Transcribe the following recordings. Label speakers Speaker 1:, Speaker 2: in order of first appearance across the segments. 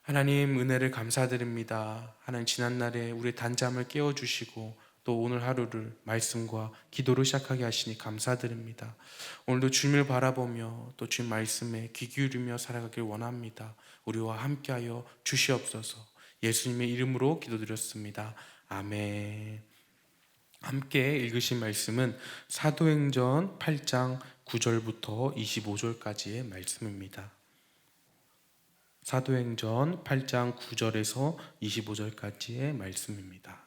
Speaker 1: 하나님 은혜를 감사드립니다. 하나님 지난날에 우리의 단잠을 깨워주시고 또 오늘 하루를 말씀과 기도로 시작하게 하시니 감사드립니다. 오늘도 주님을 바라보며 또 주님 말씀에 귀 기울이며 살아가길 원합니다. 우리와 함께하여 주시옵소서. 예수님의 이름으로 기도드렸습니다. 아멘. 함께 읽으신 말씀은 사도행전 8장 9절부터 25절까지의 말씀입니다. 사도행전 8장 9절에서 25절까지의 말씀입니다.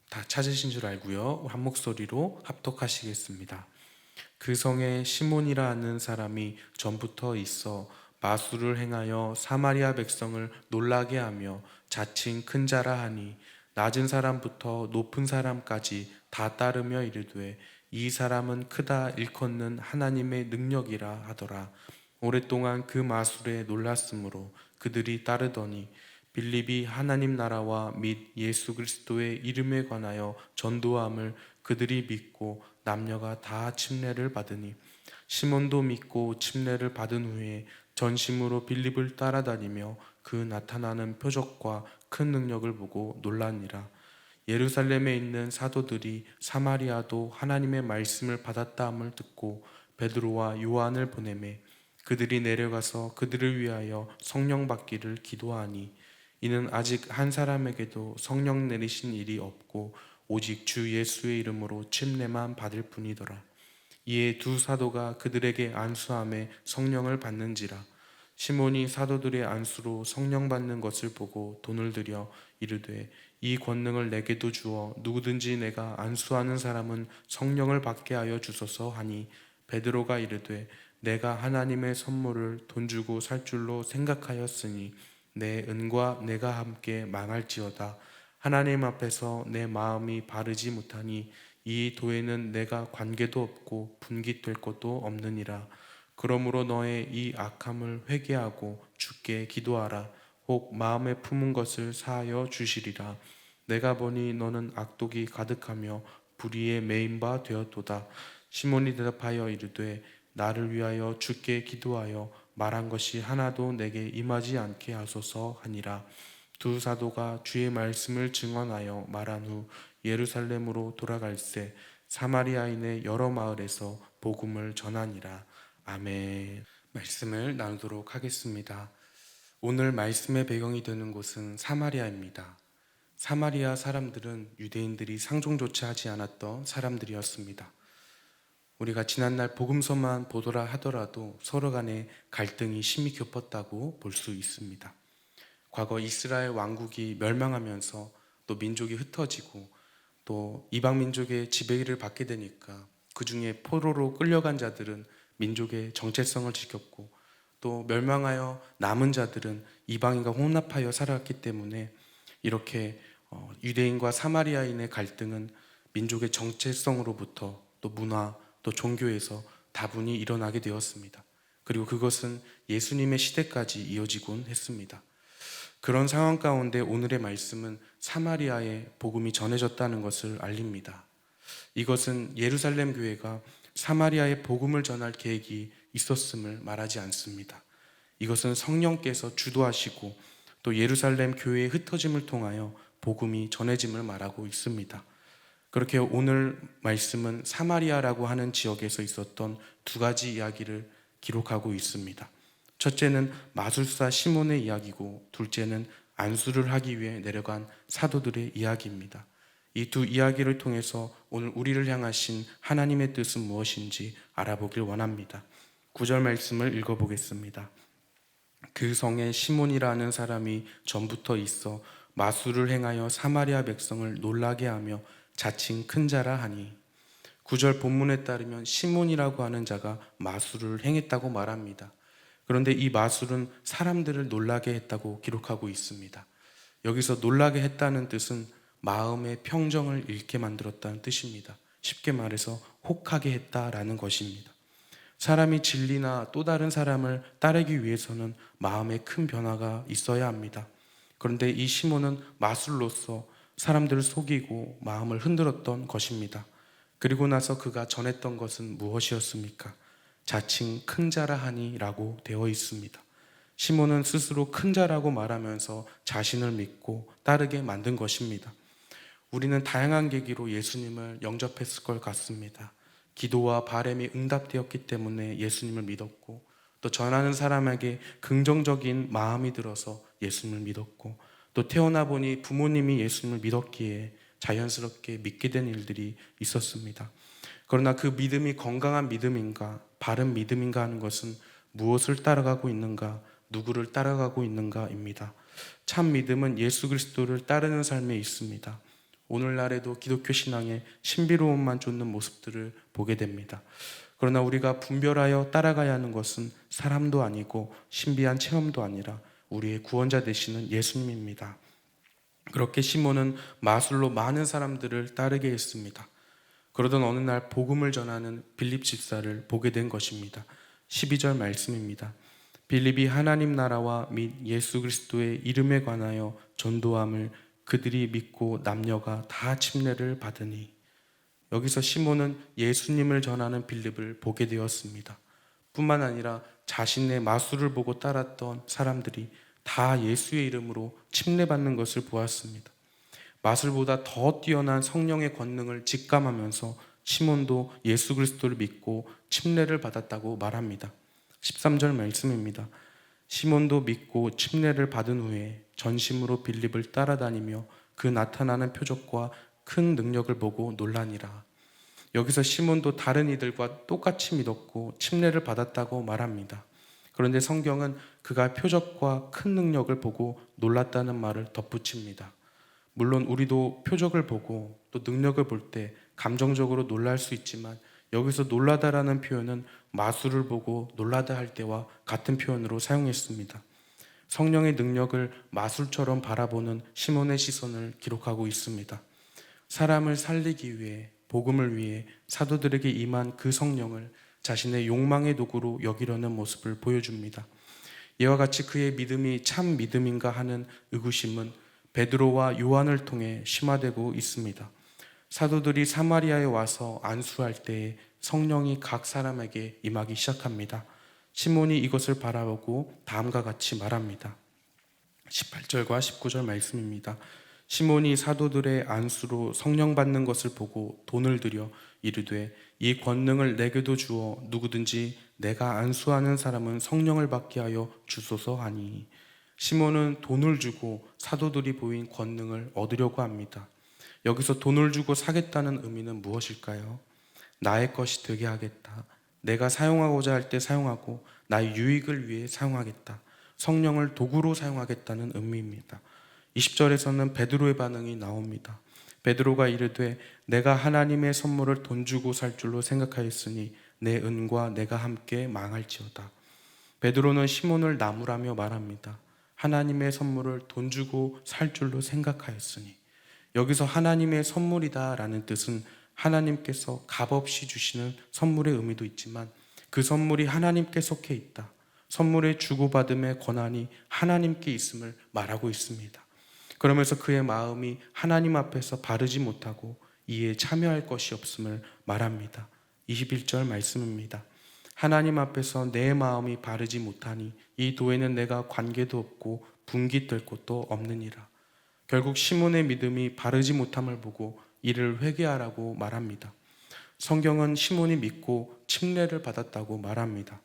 Speaker 1: 다 찾으신 줄 알고요. 한 목소리로 합독하시겠습니다. 그 성에 시몬이라 하는 사람이 전부터 있어 마술을 행하여 사마리아 백성을 놀라게 하며 자칭 큰 자라 하니 낮은 사람부터 높은 사람까지 다 따르며 이르되 이 사람은 크다 일컫는 하나님의 능력이라 하더라. 오랫동안 그 마술에 놀랐으므로 그들이 따르더니 빌립이 하나님 나라와 및 예수 그리스도의 이름에 관하여 전도함을 그들이 믿고 남녀가 다 침례를 받으니 시몬도 믿고 침례를 받은 후에 전심으로 빌립을 따라다니며 그 나타나는 표적과 큰 능력을 보고 놀라니라. 예루살렘에 있는 사도들이 사마리아도 하나님의 말씀을 받았다함을 듣고 베드로와 요한을 보내매 그들이 내려가서 그들을 위하여 성령 받기를 기도하니 이는 아직 한 사람에게도 성령 내리신 일이 없고 오직 주 예수의 이름으로 침례만 받을 뿐이더라. 이에 두 사도가 그들에게 안수함에 성령을 받는지라. 시몬이 사도들의 안수로 성령 받는 것을 보고 돈을 들여 이르되 이 권능을 내게도 주어 누구든지 내가 안수하는 사람은 성령을 받게 하여 주소서 하니 베드로가 이르되 내가 하나님의 선물을 돈 주고 살 줄로 생각하였으니 내 은과 내가 함께 망할지어다. 하나님 앞에서 내 마음이 바르지 못하니 이 도에는 내가 관계도 없고 분깃될 것도 없느니라. 그러므로 너의 이 악함을 회개하고 주께 기도하라. 혹 마음에 품은 것을 사하여 주시리라. 내가 보니 너는 악독이 가득하며 불의에 매인 바 되었도다. 시몬이 대답하여 이르되 나를 위하여 주께 기도하여 말한 것이 하나도 내게 임하지 않게 하소서 하니라. 두 사도가 주의 말씀을 증언하여 말한 후 예루살렘으로 돌아갈새 사마리아인의 여러 마을에서 복음을 전하니라. 아멘. 말씀을 나누도록 하겠습니다. 오늘 말씀의 배경이 되는 곳은 사마리아입니다. 사마리아 사람들은 유대인들이 상종조차 하지 않았던 사람들이었습니다. 우리가 지난날 복음서만 보더라 하더라도 서로 간에 갈등이 심히 깊었다고 볼 수 있습니다. 과거 이스라엘 왕국이 멸망하면서 또 민족이 흩어지고 또 이방 민족의 지배를 받게 되니까 그 중에 포로로 끌려간 자들은 민족의 정체성을 지켰고 또 멸망하여 남은 자들은 이방인과 혼합하여 살아갔기 때문에 이렇게 유대인과 사마리아인의 갈등은 민족의 정체성으로부터 또 문화 또 종교에서 다분히 일어나게 되었습니다. 그리고 그것은 예수님의 시대까지 이어지곤 했습니다. 그런 상황 가운데 오늘의 말씀은 사마리아에 복음이 전해졌다는 것을 알립니다. 이것은 예루살렘 교회가 사마리아에 복음을 전할 계획이 있었음을 말하지 않습니다. 이것은 성령께서 주도하시고 또 예루살렘 교회의 흩어짐을 통하여 복음이 전해짐을 말하고 있습니다. 그렇게 오늘 말씀은 사마리아라고 하는 지역에서 있었던 두 가지 이야기를 기록하고 있습니다. 첫째는 마술사 시몬의 이야기고 둘째는 안수를 하기 위해 내려간 사도들의 이야기입니다. 이 두 이야기를 통해서 오늘 우리를 향하신 하나님의 뜻은 무엇인지 알아보길 원합니다. 9절 말씀을 읽어보겠습니다. 그 성에 시몬이라는 사람이 전부터 있어 마술을 행하여 사마리아 백성을 놀라게 하며 자칭 큰 자라 하니 9절 본문에 따르면 시몬이라고 하는 자가 마술을 행했다고 말합니다. 그런데 이 마술은 사람들을 놀라게 했다고 기록하고 있습니다. 여기서 놀라게 했다는 뜻은 마음의 평정을 잃게 만들었다는 뜻입니다. 쉽게 말해서 혹하게 했다라는 것입니다. 사람이 진리나 또 다른 사람을 따르기 위해서는 마음에 큰 변화가 있어야 합니다. 그런데 이 시몬은 마술로서 사람들을 속이고 마음을 흔들었던 것입니다. 그리고 나서 그가 전했던 것은 무엇이었습니까? 자칭 큰 자라 하니 라고 되어 있습니다. 시몬은 스스로 큰 자라고 말하면서 자신을 믿고 따르게 만든 것입니다. 우리는 다양한 계기로 예수님을 영접했을 것 같습니다. 기도와 바람이 응답되었기 때문에 예수님을 믿었고, 또 전하는 사람에게 긍정적인 마음이 들어서 예수님을 믿었고, 또 태어나 보니 부모님이 예수님을 믿었기에 자연스럽게 믿게 된 일들이 있었습니다. 그러나 그 믿음이 건강한 믿음인가, 바른 믿음인가 하는 것은 무엇을 따라가고 있는가, 누구를 따라가고 있는가입니다. 참 믿음은 예수 그리스도를 따르는 삶에 있습니다. 오늘날에도 기독교 신앙의 신비로움만 쫓는 모습들을 보게 됩니다. 그러나 우리가 분별하여 따라가야 하는 것은 사람도 아니고 신비한 체험도 아니라 우리의 구원자 되시는 예수님입니다. 그렇게 시몬은 마술로 많은 사람들을 따르게 했습니다. 그러던 어느 날 복음을 전하는 빌립 집사를 보게 된 것입니다. 12절 말씀입니다. 빌립이 하나님 나라와 및 예수 그리스도의 이름에 관하여 전도함을 그들이 믿고 남녀가 다 침례를 받으니. 여기서 시몬은 예수님을 전하는 빌립을 보게 되었습니다. 뿐만 아니라 자신의 마술을 보고 따랐던 사람들이 다 예수의 이름으로 침례받는 것을 보았습니다. 마술보다 더 뛰어난 성령의 권능을 직감하면서 시몬도 예수 그리스도를 믿고 침례를 받았다고 말합니다. 13절 말씀입니다. 시몬도 믿고 침례를 받은 후에 전심으로 빌립을 따라다니며 그 나타나는 표적과 큰 능력을 보고 놀라니라. 여기서 시몬도 다른 이들과 똑같이 믿었고 침례를 받았다고 말합니다. 그런데 성경은 그가 표적과 큰 능력을 보고 놀랐다는 말을 덧붙입니다. 물론 우리도 표적을 보고 또 능력을 볼 때 감정적으로 놀랄 수 있지만, 여기서 놀라다라는 표현은 마술을 보고 놀라다 할 때와 같은 표현으로 사용했습니다. 성령의 능력을 마술처럼 바라보는 시몬의 시선을 기록하고 있습니다. 사람을 살리기 위해, 복음을 위해 사도들에게 임한 그 성령을 자신의 욕망의 도구로 여기려는 모습을 보여줍니다. 이와 같이 그의 믿음이 참 믿음인가 하는 의구심은 베드로와 요한을 통해 심화되고 있습니다. 사도들이 사마리아에 와서 안수할 때에 성령이 각 사람에게 임하기 시작합니다. 시몬이 이것을 바라보고 다음과 같이 말합니다. 18절과 19절 말씀입니다. 시몬이 사도들의 안수로 성령 받는 것을 보고 돈을 들여 이르되 이 권능을 내게도 주어 누구든지 내가 안수하는 사람은 성령을 받게 하여 주소서 하니. 시몬은 돈을 주고 사도들이 보인 권능을 얻으려고 합니다. 여기서 돈을 주고 사겠다는 의미는 무엇일까요? 나의 것이 되게 하겠다. 내가 사용하고자 할 때 사용하고 나의 유익을 위해 사용하겠다. 성령을 도구로 사용하겠다는 의미입니다. 20절에서는 베드로의 반응이 나옵니다. 베드로가 이르되 내가 하나님의 선물을 돈 주고 살 줄로 생각하였으니 내 은과 내가 함께 망할지어다. 베드로는 시몬을 나무라며 말합니다. 하나님의 선물을 돈 주고 살 줄로 생각하였으니. 여기서 하나님의 선물이다 라는 뜻은 하나님께서 값없이 주시는 선물의 의미도 있지만, 그 선물이 하나님께 속해 있다, 선물의 주고받음의 권한이 하나님께 있음을 말하고 있습니다. 그러면서 그의 마음이 하나님 앞에서 바르지 못하고 이에 참여할 것이 없음을 말합니다. 21절 말씀입니다. 하나님 앞에서 내 마음이 바르지 못하니 이 도에는 내가 관계도 없고 분기 뜰 곳도 없느니라. 결국 시몬의 믿음이 바르지 못함을 보고 이를 회개하라고 말합니다. 성경은 시몬이 믿고 침례를 받았다고 말합니다.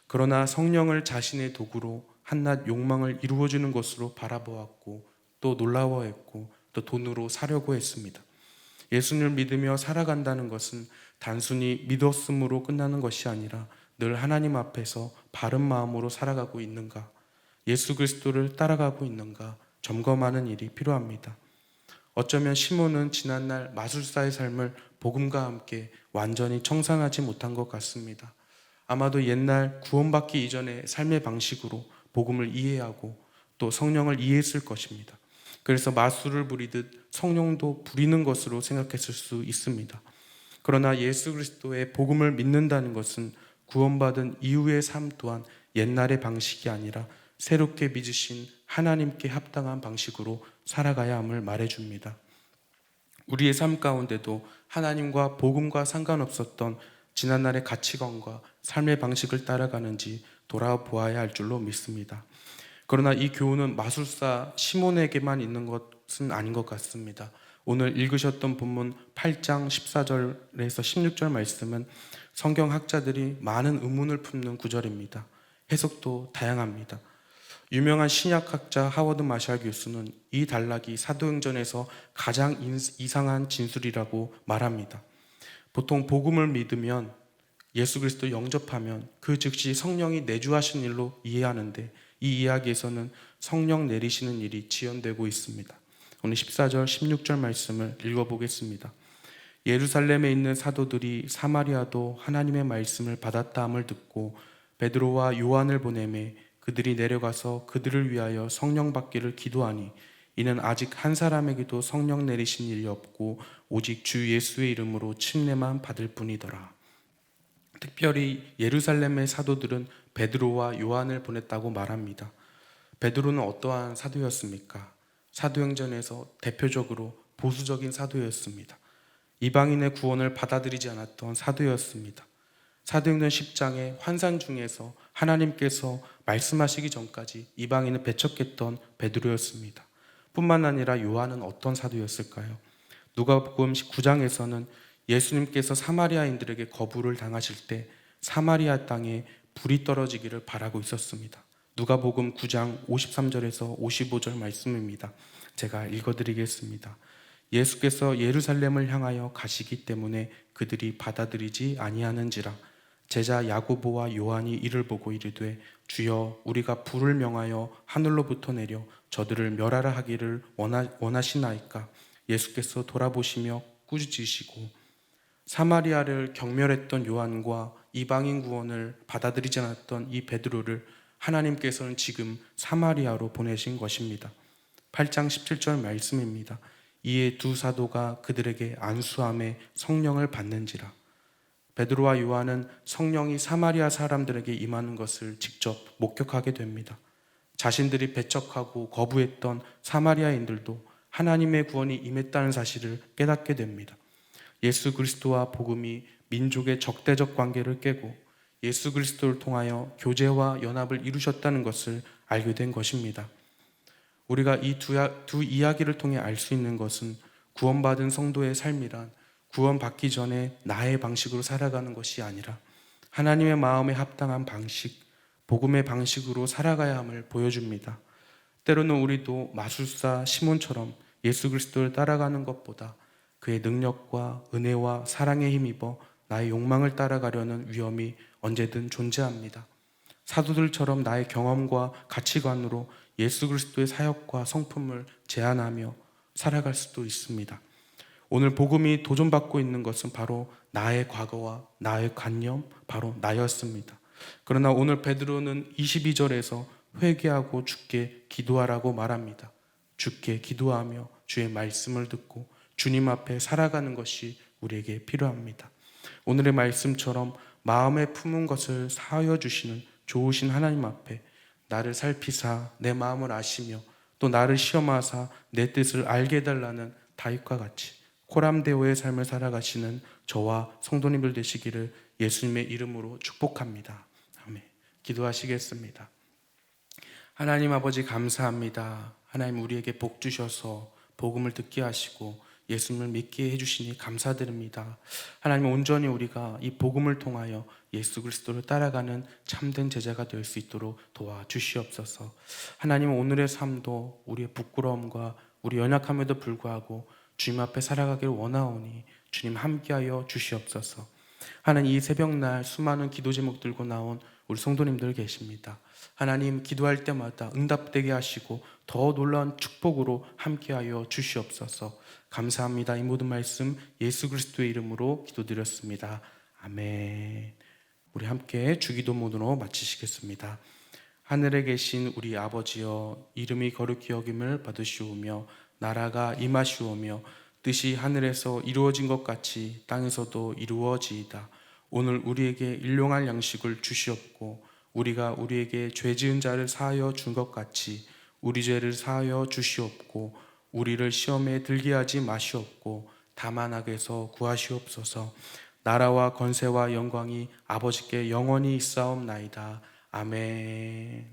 Speaker 1: 그러나 성령을 자신의 도구로 한낱 욕망을 이루어주는 것으로 바라보았고 또 놀라워했고 또 돈으로 사려고 했습니다. 예수님을 믿으며 살아간다는 것은 단순히 믿었음으로 끝나는 것이 아니라 늘 하나님 앞에서 바른 마음으로 살아가고 있는가, 예수 그리스도를 따라가고 있는가 점검하는 일이 필요합니다. 어쩌면 시몬은 지난날 마술사의 삶을 복음과 함께 완전히 청산하지 못한 것 같습니다. 아마도 옛날 구원받기 이전의 삶의 방식으로 복음을 이해하고 또 성령을 이해했을 것입니다. 그래서 마술을 부리듯 성령도 부리는 것으로 생각했을 수 있습니다. 그러나 예수 그리스도의 복음을 믿는다는 것은 구원받은 이후의 삶 또한 옛날의 방식이 아니라 새롭게 믿으신 하나님께 합당한 방식으로 살아가야 함을 말해줍니다. 우리의 삶 가운데도 하나님과 복음과 상관없었던 지난날의 가치관과 삶의 방식을 따라가는지 돌아보아야 할 줄로 믿습니다. 그러나 이 교훈은 마술사 시몬에게만 있는 것은 아닌 것 같습니다. 오늘 읽으셨던 본문 8장 14절에서 16절 말씀은 성경학자들이 많은 의문을 품는 구절입니다. 해석도 다양합니다. 유명한 신약학자 하워드 마샬 교수는 이 단락이 사도행전에서 가장 이상한 진술이라고 말합니다. 보통 복음을 믿으면 예수 그리스도 영접하면 그 즉시 성령이 내주하신 일로 이해하는데 이 이야기에서는 성령 내리시는 일이 지연되고 있습니다. 오늘 14절 16절 말씀을 읽어보겠습니다. 예루살렘에 있는 사도들이 사마리아도 하나님의 말씀을 받았다 함을 듣고 베드로와 요한을 보내매 그들이 내려가서 그들을 위하여 성령 받기를 기도하니 이는 아직 한 사람에게도 성령 내리신 일이 없고 오직 주 예수의 이름으로 침례만 받을 뿐이더라. 특별히 예루살렘의 사도들은 베드로와 요한을 보냈다고 말합니다. 베드로는 어떠한 사도였습니까? 사도행전에서 대표적으로 보수적인 사도였습니다. 이방인의 구원을 받아들이지 않았던 사도였습니다. 사도행전 10장의 환산 중에서 하나님께서 말씀하시기 전까지 이방인을 배척했던 베드로였습니다. 뿐만 아니라 요한은 어떤 사도였을까요? 누가복음 19장에서는 예수님께서 사마리아인들에게 거부를 당하실 때 사마리아 땅에 불이 떨어지기를 바라고 있었습니다. 누가복음 9장 53절에서 55절 말씀입니다. 제가 읽어드리겠습니다. 예수께서 예루살렘을 향하여 가시기 때문에 그들이 받아들이지 아니하는지라. 제자 야고보와 요한이 이를 보고 이르되 주여 우리가 불을 명하여 하늘로부터 내려 저들을 멸하라 하기를 원하시나이까. 예수께서 돌아보시며 꾸짖으시고 사마리아를 경멸했던 요한과 이방인 구원을 받아들이지 않았던 이 베드로를 하나님께서는 지금 사마리아로 보내신 것입니다. 8장 17절 말씀입니다. 이에 두 사도가 그들에게 안수함에 성령을 받는지라. 베드로와 요한은 성령이 사마리아 사람들에게 임하는 것을 직접 목격하게 됩니다. 자신들이 배척하고 거부했던 사마리아인들도 하나님의 구원이 임했다는 사실을 깨닫게 됩니다. 예수 그리스도와 복음이 민족의 적대적 관계를 깨고 예수 그리스도를 통하여 교제와 연합을 이루셨다는 것을 알게 된 것입니다. 우리가 이 두 이야기를 통해 알 수 있는 것은 구원받은 성도의 삶이란 구원받기 전에 나의 방식으로 살아가는 것이 아니라 하나님의 마음에 합당한 방식, 복음의 방식으로 살아가야 함을 보여줍니다. 때로는 우리도 마술사 시몬처럼 예수 그리스도를 따라가는 것보다 그의 능력과 은혜와 사랑에 힘입어 나의 욕망을 따라가려는 위험이 언제든 존재합니다. 사도들처럼 나의 경험과 가치관으로 예수 그리스도의 사역과 성품을 제한하며 살아갈 수도 있습니다. 오늘 복음이 도전받고 있는 것은 바로 나의 과거와 나의 관념, 바로 나였습니다. 그러나 오늘 베드로는 22절에서 회개하고 주께 기도하라고 말합니다. 주께 기도하며 주의 말씀을 듣고 주님 앞에 살아가는 것이 우리에게 필요합니다. 오늘의 말씀처럼 마음에 품은 것을 사하여 주시는 좋으신 하나님 앞에 나를 살피사 내 마음을 아시며 또 나를 시험하사 내 뜻을 알게 해달라는 다윗과 같이 코람데오의 삶을 살아가시는 저와 성도님들 되시기를 예수님의 이름으로 축복합니다. 아멘. 기도하시겠습니다. 하나님 아버지 감사합니다. 하나님 우리에게 복 주셔서 복음을 듣게 하시고 예수님을 믿게 해주시니 감사드립니다. 하나님 온전히 우리가 이 복음을 통하여 예수 그리스도를 따라가는 참된 제자가 될 수 있도록 도와주시옵소서. 하나님 오늘의 삶도 우리의 부끄러움과 우리 연약함에도 불구하고 주님 앞에 살아가기를 원하오니 주님 함께하여 주시옵소서. 하나님 이 새벽날 수많은 기도 제목 들고 나온 우리 성도님들 계십니다. 하나님 기도할 때마다 응답되게 하시고 더 놀라운 축복으로 함께하여 주시옵소서. 감사합니다. 이 모든 말씀 예수 그리스도의 이름으로 기도드렸습니다. 아멘. 우리 함께 주기도 모드로 마치시겠습니다. 하늘에 계신 우리 아버지여, 이름이 거룩히 여김을 받으시오며 나라가 임하시오며 뜻이 하늘에서 이루어진 것 같이 땅에서도 이루어지이다. 오늘 우리에게 일용할 양식을 주시옵고 우리가 우리에게 죄 지은 자를 사하여 준 것 같이 우리 죄를 사하여 주시옵고 우리를 시험에 들게 하지 마시옵고 다만 악에서 구하시옵소서. 나라와 권세와 영광이 아버지께 영원히 있사옵나이다. 아멘.